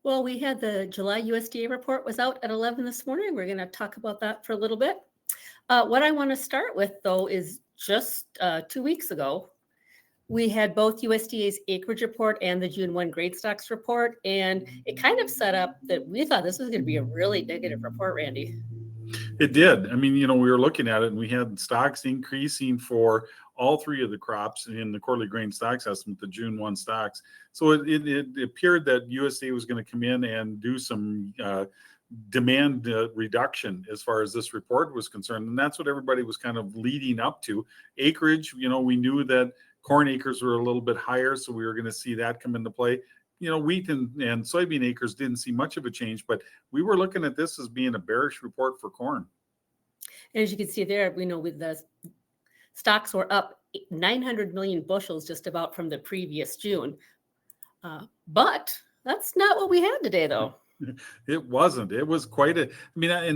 Well, we had the July USDA report was out at 11 this morning. We're going to talk about that for a little bit. What I want to start with, though, is just 2 weeks ago, we had both USDA's acreage report and the June 1 grade stocks report, and it kind of set up that we thought this was going to be a really negative report, Randy. It did. I mean, we were looking at it and we had stocks increasing for all three of the crops in the quarterly grain stocks estimate, the June 1 stocks. So it appeared that USDA was going to come in and do some demand reduction as far as this report was concerned. And that's what everybody was kind of leading up to. Acreage, we knew that corn acres were a little bit higher, so we were going to see that come into play. Wheat and soybean acres didn't see much of a change, but we were looking at this as being a bearish report for corn. And as you can see there, we know with the stocks were up 900 million bushels just about from the previous June. But that's not what we had today, though. It wasn't. It was quite and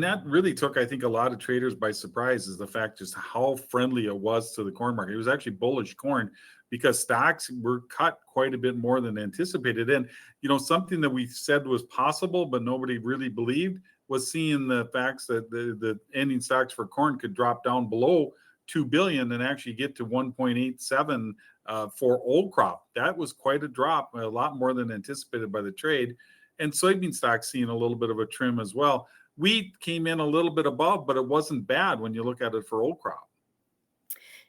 that really took, I think, a lot of traders by surprise, is the fact just how friendly it was to the corn market. It was actually bullish corn because stocks were cut quite a bit more than anticipated. And, something that we said was possible, but nobody really believed, was seeing the facts that the ending stocks for corn could drop down below 2 billion and actually get to 1.87 for old crop. That was quite a drop, a lot more than anticipated by the trade. And soybean stocks seeing a little bit of a trim as well. Wheat came in a little bit above, but it wasn't bad when you look at it for old crop.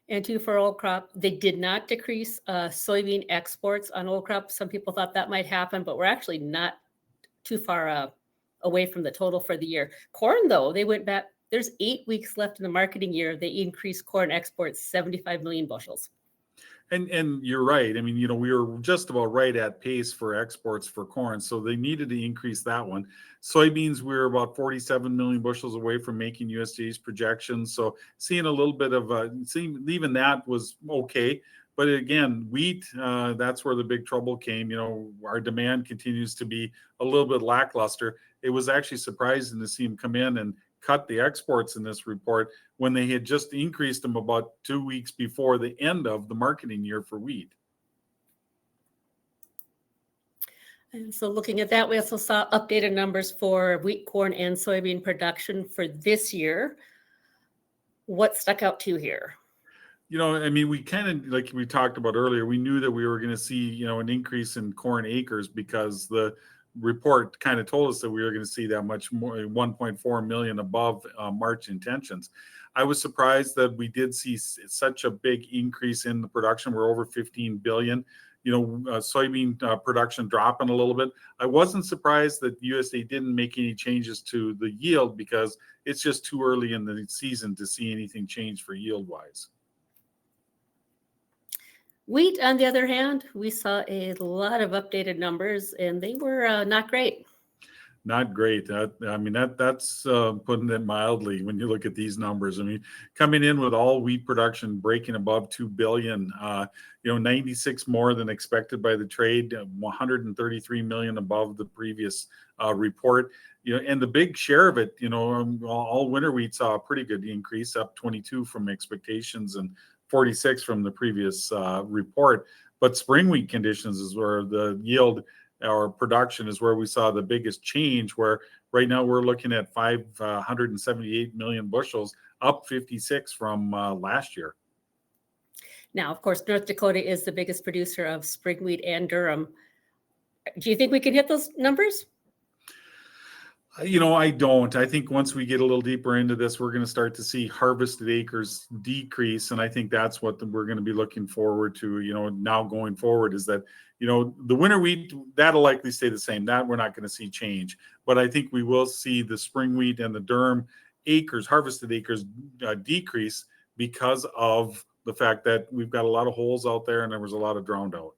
And too, for old crop, they did not decrease soybean exports on old crop. Some people thought that might happen, but we're actually not too far away from the total for the year. Corn, though, they went back. There's 8 weeks left in the marketing year. They increased corn exports 75 million bushels. And you're right. I mean, we were just about right at pace for exports for corn, so they needed to increase that one. Soybeans, we were about 47 million bushels away from making USDA's projections, so seeing a little bit of even that was okay. But again, wheat, that's where the big trouble came. Our demand continues to be a little bit lackluster. It was actually surprising to see them come in and cut the exports in this report when they had just increased them about 2 weeks before the end of the marketing year for wheat. And so looking at that, we also saw updated numbers for wheat, corn, and soybean production for this year. What stuck out to you here? We kind of, like we talked about earlier, we knew that we were going to see, an increase in corn acres because the report kind of told us that we were going to see that much more, 1.4 million above March intentions. I was surprised that we did see such a big increase in the production. We're over 15 billion. Soybean production dropping a little bit. I wasn't surprised that USDA didn't make any changes to the yield because it's just too early in the season to see anything change for yield wise. Wheat, on the other hand, we saw a lot of updated numbers, and they were not great. Not great. That's putting it mildly when you look at these numbers. Coming in with all wheat production breaking above 2 billion, 96 more than expected by the trade, 133 million above the previous report. And the big share of it, all winter wheat saw a pretty good increase, up 22 from expectations and 46 from the previous report. But spring wheat conditions is where the yield or production is where we saw the biggest change, where right now we're looking at 578 million bushels, up 56 from last year. Now, of course, North Dakota is the biggest producer of spring wheat and durum. Do you think we can hit those numbers? I don't. I think once we get a little deeper into this, we're going to start to see harvested acres decrease. And I think that's what we're going to be looking forward to, now going forward, is that, the winter wheat, that'll likely stay the same. That we're not going to see change. But I think we will see the spring wheat and the durum acres, harvested acres, decrease because of the fact that we've got a lot of holes out there and there was a lot of drowned out.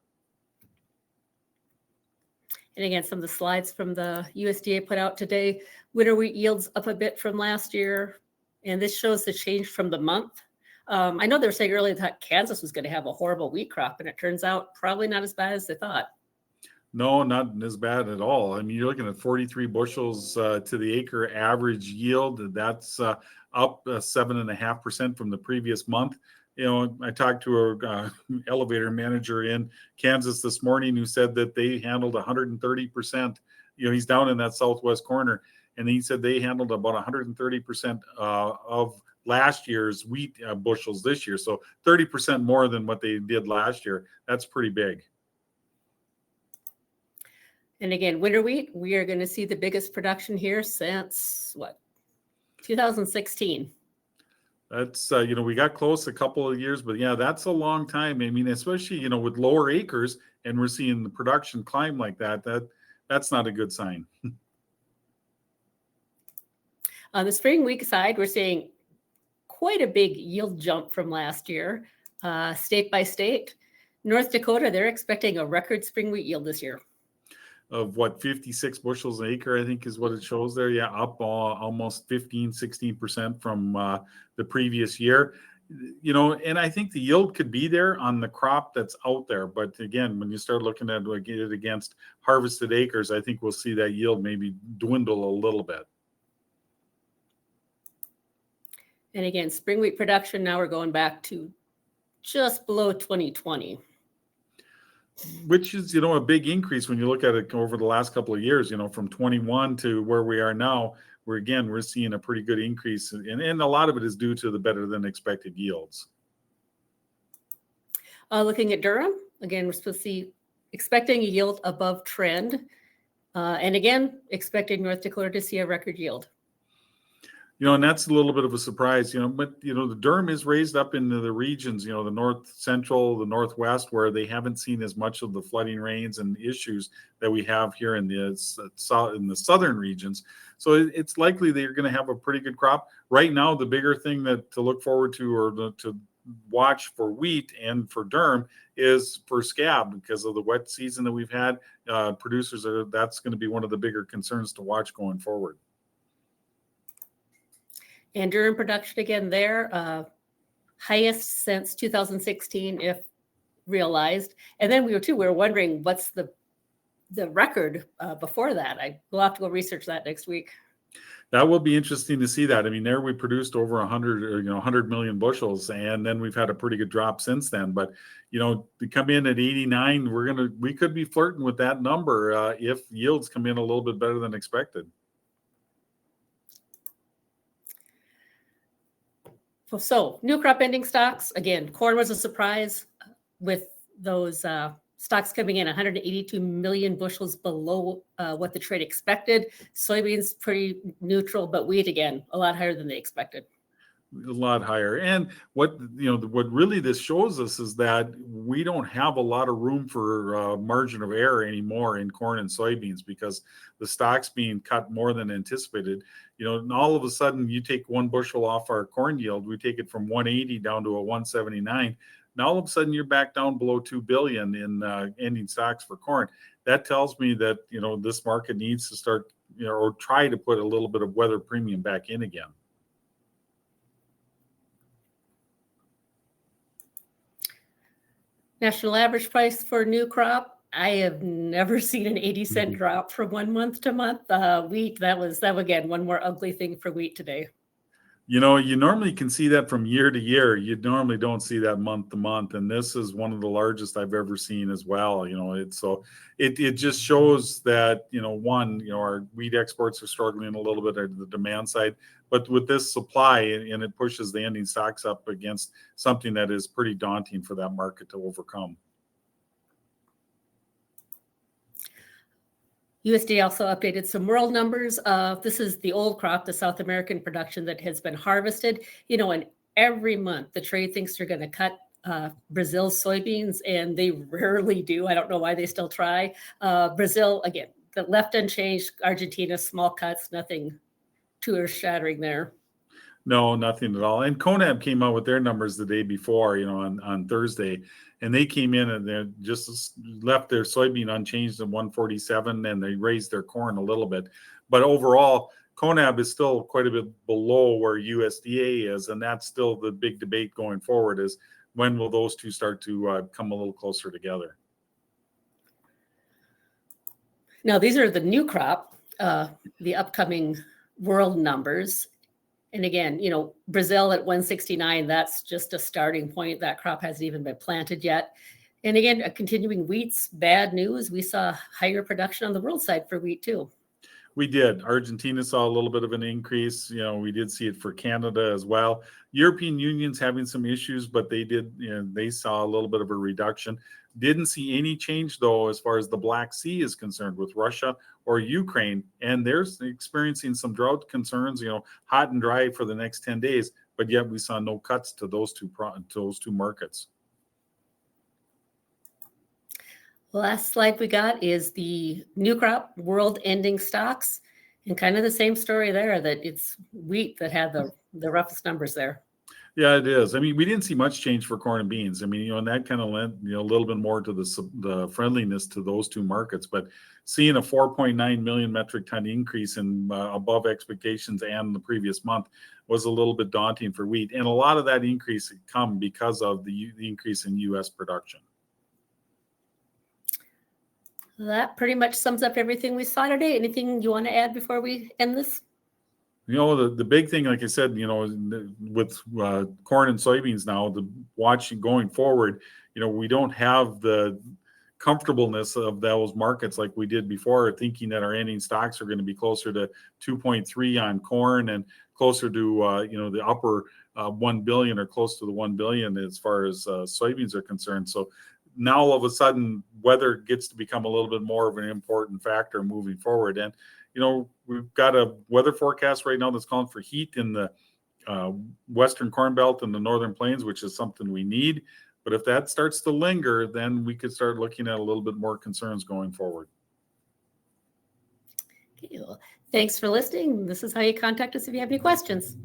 And again, some of the slides from the USDA put out today, winter wheat yields up a bit from last year. And this shows the change from the month. I know they were saying earlier that Kansas was going to have a horrible wheat crop, and it turns out probably not as bad as they thought. No, not as bad at all. You're looking at 43 bushels to the acre average yield. That's up 7.5% from the previous month. I talked to a elevator manager in Kansas this morning who said that they handled 130% he's down in that southwest corner, and he said they handled about 130% of last year's wheat bushels this year. So 30% more than what they did last year. That's pretty big. And again, winter wheat, we are going to see the biggest production here since 2016. That's, we got close a couple of years, but yeah, that's a long time. I mean, especially, with lower acres, and we're seeing the production climb like that's not a good sign. On the spring wheat side, we're seeing quite a big yield jump from last year, state by state. North Dakota, they're expecting a record spring wheat yield this year. Of 56 bushels an acre, I think is what it shows there. Yeah, up almost 16% from the previous year. And I think the yield could be there on the crop that's out there. But again, when you start looking at it against harvested acres, I think we'll see that yield maybe dwindle a little bit. And again, spring wheat production, now we're going back to just below 2020. Which is, a big increase when you look at it over the last couple of years, from 21 to where we are now, we're seeing a pretty good increase. And a lot of it is due to the better than expected yields. Looking at Durham, again, we're supposed to see expecting a yield above trend. And again, expecting North Dakota to see a record yield. And that's a little bit of a surprise, but, the Durham is raised up into the regions, the north central, the northwest, where they haven't seen as much of the flooding rains and issues that we have here in the southern regions. So it's likely they're going to have a pretty good crop. Right now, the bigger thing to look forward to or to watch for wheat and for Durham is for scab, because of the wet season that we've had. That's going to be one of the bigger concerns to watch going forward. And Durham production again there, highest since 2016, if realized. And then we were wondering what's the record before that. We'll have to go research that next week. That will be interesting to see that. I mean, there we produced over 100 million bushels, and then we've had a pretty good drop since then. But to come in at 89, we could be flirting with that number if yields come in a little bit better than expected. So new crop ending stocks, again, corn was a surprise with those stocks coming in 182 million bushels below what the trade expected. Soybeans pretty neutral, but wheat again, a lot higher than they expected. A lot higher. And what really this shows us is that we don't have a lot of room for margin of error anymore in corn and soybeans, because the stock's being cut more than anticipated. And all of a sudden you take one bushel off our corn yield, we take it from 180 down to a 179. Now all of a sudden you're back down below 2 billion in ending stocks for corn. That tells me that this market needs to start or try to put a little bit of weather premium back in again. National average price for new crop, I have never seen an 80-cent drop from 1 month to month. Wheat, that was again one more ugly thing for wheat today. You normally can see that from year to year. You normally don't see that month to month, and this is one of the largest I've ever seen as well. It just shows that our wheat exports are struggling a little bit at the demand side, but with this supply, and it pushes the ending stocks up against something that is pretty daunting for that market to overcome. USDA also updated some world numbers. This is the old crop, the South American production that has been harvested. And every month the trade thinks they're going to cut Brazil's soybeans, and they rarely do. I don't know why they still try. Brazil, again, the left unchanged. Argentina, small cuts, nothing too earth-shattering there. No, nothing at all. And Conab came out with their numbers the day before, on Thursday, and they came in and they just left their soybean unchanged at 147, and they raised their corn a little bit. But overall, Conab is still quite a bit below where USDA is, and that's still the big debate going forward, is when will those two start to come a little closer together? Now, these are the new crop, the upcoming world numbers. And again, Brazil at 169, that's just a starting point. That crop hasn't even been planted yet. And again, continuing wheat's bad news. We saw higher production on the world side for wheat too. We did. Argentina saw a little bit of an increase. We did see it for Canada as well. European Union's having some issues, but they saw a little bit of a reduction. Didn't see any change though as far as the Black Sea is concerned with Russia or Ukraine, and they're experiencing some drought concerns. Hot and dry for the next 10 days, but yet we saw no cuts to those two markets. The last slide we got is the new crop world ending stocks, and kind of the same story there, that it's wheat that had the roughest numbers there. Yeah, it is. I mean, we didn't see much change for corn and beans. I mean, and that kind of lent, a little bit more to the friendliness to those two markets. But seeing a 4.9 million metric ton increase in above expectations and the previous month was a little bit daunting for wheat. And a lot of that increase had come because of the increase in U.S. production. That pretty much sums up everything we saw today. Anything you want to add before we end this? The big thing, like I said, with corn and soybeans now, the watching going forward, we don't have the comfortableness of those markets like we did before, thinking that our ending stocks are going to be closer to 2.3 on corn and closer to, the upper 1 billion or close to the 1 billion as far as soybeans are concerned. So now all of a sudden weather gets to become a little bit more of an important factor moving forward. And, we've got a weather forecast right now that's calling for heat in the Western Corn Belt and the Northern Plains, which is something we need. But if that starts to linger, then we could start looking at a little bit more concerns going forward. Okay, well, thanks for listening. This is how you contact us if you have any questions.